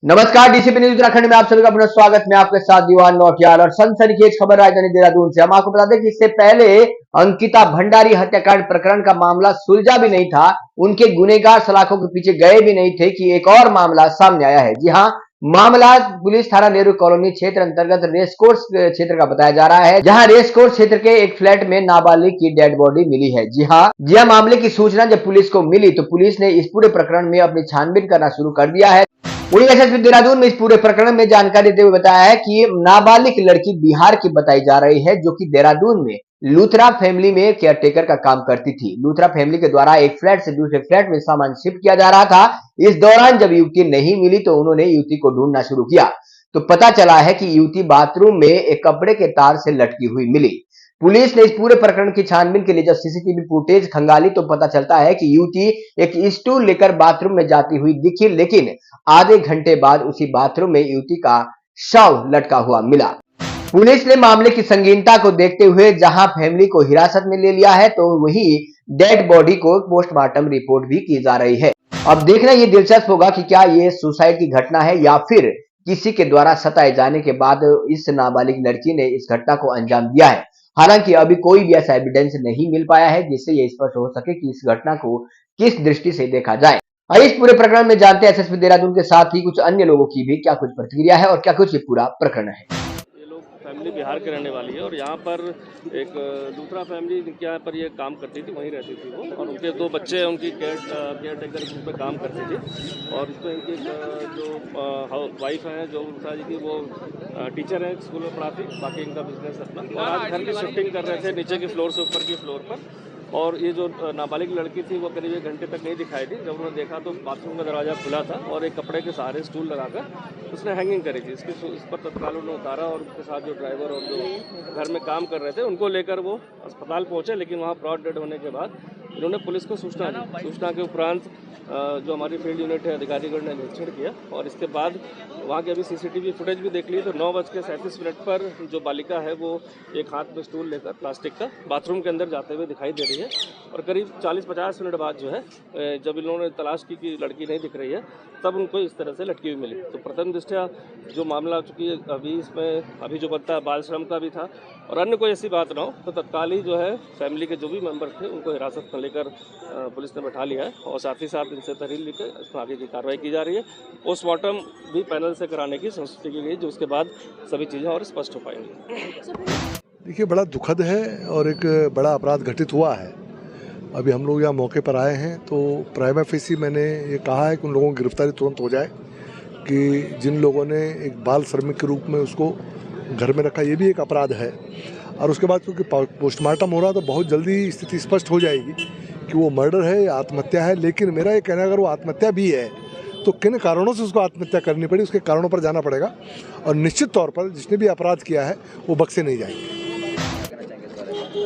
नमस्कार, DCP news Uttarakhand में आप सभी का पुनः स्वागत। मैं आपके साथ दीवान नौटियाल और सनसनीखेज खबर राजधानी देहरादून से। हम आपको बता दें कि इससे पहले अंकिता भंडारी हत्याकांड प्रकरण का मामला सुलझा भी नहीं था, उनके गुनहगार सलाखों के पीछे गए भी नहीं थे कि एक और मामला सामने आया है। जी हां, मामला पुलिस थाना नेहरू कॉलोनी क्षेत्र अंतर्गत रेसकोर्स क्षेत्र का बताया जा रहा है, जहां रेसकोर्स क्षेत्र के एक फ्लैट में नाबालिग की डेड बॉडी मिली है। जी हां, मामले की सूचना जब पुलिस को मिली तो पुलिस ने इस पूरे प्रकरण में अपनी छानबीन करना शुरू कर दिया है। वहीं एसएसपी देहरादून में इस पूरे प्रकरण में जानकारी देते हुए बताया है कि ये नाबालिग लड़की बिहार की बताई जा रही है, जो कि देहरादून में लूथरा फैमिली में केयरटेकर का काम करती थी। लूथरा फैमिली के द्वारा एक फ्लैट से दूसरे फ्लैट में सामान शिफ्ट किया जा रहा था। इस दौरान जब युवती नहीं मिली तो उन्होंने युवती को ढूंढना शुरू किया तो पता चला है कि युवती बाथरूम में एक कपड़े के तार से लटकी हुई मिली। पुलिस ने इस पूरे प्रकरण की छानबीन के लिए जब सीसीटीवी फुटेज खंगाली तो पता चलता है कि युवती एक स्टूल लेकर बाथरूम में जाती हुई दिखी, लेकिन आधे घंटे बाद उसी बाथरूम में युवती का शव लटका हुआ मिला। पुलिस ने मामले की संगीनता को देखते हुए जहां फैमिली को हिरासत में ले लिया है, तो वहीं डेड बॉडी को पोस्टमार्टम रिपोर्ट भी की जा रही है। अब देखना ये दिलचस्प होगा कि क्या ये सुसाइड की घटना है या फिर किसी के द्वारा सताए जाने के बाद इस नाबालिग लड़की ने इस घटना को अंजाम दिया है। हालांकि अभी कोई भी ऐसा एविडेंस नहीं मिल पाया है जिससे ये स्पष्ट हो सके कि इस घटना को किस दृष्टि से देखा जाए। इस पूरे प्रकरण में जानते हैं एसएसपी देहरादून के साथ ही कुछ अन्य लोगों की भी क्या कुछ प्रतिक्रिया है और क्या कुछ ये पूरा प्रकरण है। ये लोग फैमिली बिहार के रहने वाली है और यहाँ पर एक दूसरा फैमिली जिनके यहाँ पर ये काम करती थी, वहीं रहती थी वो, और उनके दो बच्चे हैं, उनकी केयर टेकर ग्रुप में काम करती थी। और इसमें इनकी जो वाइफ हैं, जो उषा जी की, वो टीचर हैं, स्कूल में पढ़ाती, बाकी इनका बिजनेस अपना। और आज घर की शिफ्टिंग कर रहे थे नीचे की फ्लोर से ऊपर की फ्लोर पर। और ये जो नाबालिग लड़की थी वो करीब 1 घंटे तक नहीं दिखाई दी। जब उन्होंने देखा तो बाथरूम का दरवाज़ा खुला था और एक कपड़े के सहारे स्टूल लगाकर उसने हैंगिंग करी थी। इस पर तत्काल उन्होंने उतारा और उसके साथ जो ड्राइवर और जो घर में काम कर रहे थे उनको लेकर वो अस्पताल पहुंचे, लेकिन वहाँ ब्रॉड डेड होने के बाद इन्होंने पुलिस को सूचना दी। सूचना के उपरांत जो हमारी फील्ड यूनिट है, अधिकारीगण ने निरीक्षण किया और इसके बाद वहाँ की अभी सीसीटीवी फुटेज भी देख ली तो 9:37 पर जो बालिका है वो एक हाथ में स्टूल लेकर प्लास्टिक का बाथरूम के अंदर जाते हुए दिखाई दे रही है। और करीब 40-50 मिनट बाद जो है, जब इन्होंने तलाश की कि लड़की नहीं दिख रही है, तब उनको इस तरह से लटकी हुई मिली। तो प्रथम दृष्टया जो मामला, चूँकि अभी इसमें अभी जो बनता है बाल श्रम का भी था और अन्य कोई ऐसी बात ना हो, तो तत्काल ही जो है फैमिली के जो भी मेंबर थे उनको हिरासत में लेकर पुलिस ने बैठा लिया है और साथ ही साथ इनसे तहरीर लेकर इसमें आगे की कार्रवाई की जा रही है। पोस्टमार्टम भी पैनल से कराने की संस्तुति की गई, जो उसके बाद सभी चीज़ें और स्पष्ट हो पाएंगी। देखिए, बड़ा दुखद है और एक बड़ा अपराध घटित हुआ है। अभी हम लोग यहाँ मौके पर आए हैं तो प्राइमा फेसी मैंने ये कहा है कि उन लोगों की गिरफ्तारी तुरंत हो जाए, कि जिन लोगों ने एक बाल श्रमिक के रूप में उसको घर में रखा, ये भी एक अपराध है। और उसके बाद क्योंकि पोस्टमार्टम हो रहा तो बहुत जल्दी स्थिति स्पष्ट हो जाएगी कि वो मर्डर है या आत्महत्या है। लेकिन मेरा ये कहना है, अगर वो आत्महत्या भी है तो किन कारणों से उसको आत्महत्या करनी पड़ी, उसके कारणों पर जाना पड़ेगा और निश्चित तौर पर जिसने भी अपराध किया है वो बख्शे नहीं जाएंगे।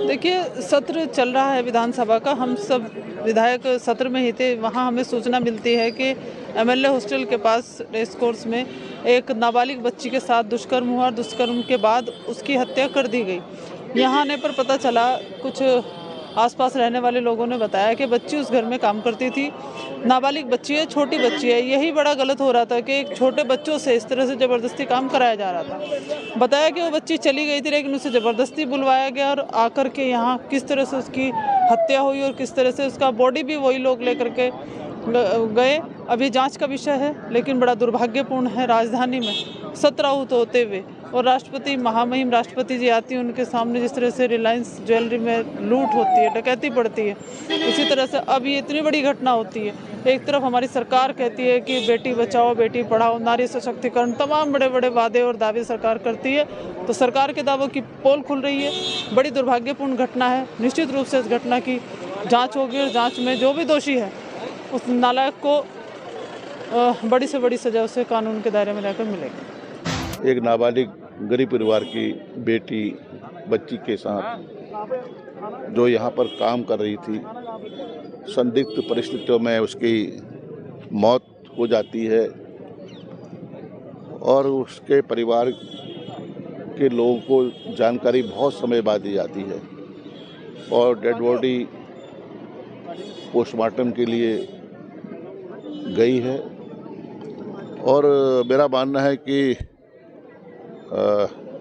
देखिए, सत्र चल रहा है विधानसभा का, हम सब विधायक सत्र में ही थे। वहाँ हमें सूचना मिलती है कि एमएलए हॉस्टल के पास रेसकोर्स में एक नाबालिग बच्ची के साथ दुष्कर्म हुआ और दुष्कर्म के बाद उसकी हत्या कर दी गई। यहाँ आने पर पता चला, कुछ आसपास रहने वाले लोगों ने बताया कि बच्ची उस घर में काम करती थी, नाबालिग बच्ची है, छोटी बच्ची है। यही बड़ा गलत हो रहा था कि एक छोटे बच्चों से इस तरह से ज़बरदस्ती काम कराया जा रहा था। बताया कि वो बच्ची चली गई थी लेकिन उसे ज़बरदस्ती बुलवाया गया और आकर के यहाँ किस तरह से उसकी हत्या हुई और किस तरह से उसका बॉडी भी वही लोग लेकर के गए, अभी जांच का विषय है। लेकिन बड़ा दुर्भाग्यपूर्ण है, राजधानी में 17 आहूत होते हुए और राष्ट्रपति, महामहिम राष्ट्रपति जी आती हैं, उनके सामने जिस तरह से रिलायंस ज्वेलरी में लूट होती है, डकैती पड़ती है, इसी तरह से अब ये इतनी बड़ी घटना होती है। एक तरफ हमारी सरकार कहती है कि बेटी बचाओ, बेटी पढ़ाओ, नारी सशक्तिकरण, तमाम बड़े बड़े वादे और दावे सरकार करती है, तो सरकार के दावों की पोल खुल रही है। बड़ी दुर्भाग्यपूर्ण घटना है। निश्चित रूप से इस घटना की जाँच होगी और जाँच में जो भी दोषी है उस नालायक को बड़ी से बड़ी सजा उसे कानून के दायरे में लाकर मिलेगी। एक नाबालिग गरीब परिवार की बेटी बच्ची के साथ जो यहाँ पर काम कर रही थी, संदिग्ध परिस्थितियों में उसकी मौत हो जाती है और उसके परिवार के लोगों को जानकारी बहुत समय बाद दी जाती है और डेड बॉडी पोस्टमार्टम के लिए गई है और मेरा मानना है कि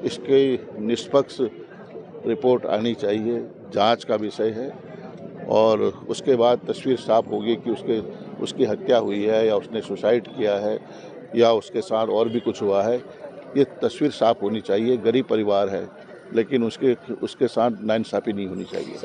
इसकी निष्पक्ष रिपोर्ट आनी चाहिए, जांच का विषय है और उसके बाद तस्वीर साफ होगी कि उसकी हत्या हुई है या उसने सुसाइड किया है या उसके साथ और भी कुछ हुआ है। ये तस्वीर साफ होनी चाहिए। गरीब परिवार है लेकिन उसके साथ नाइंसाफ़ी नहीं होनी चाहिए।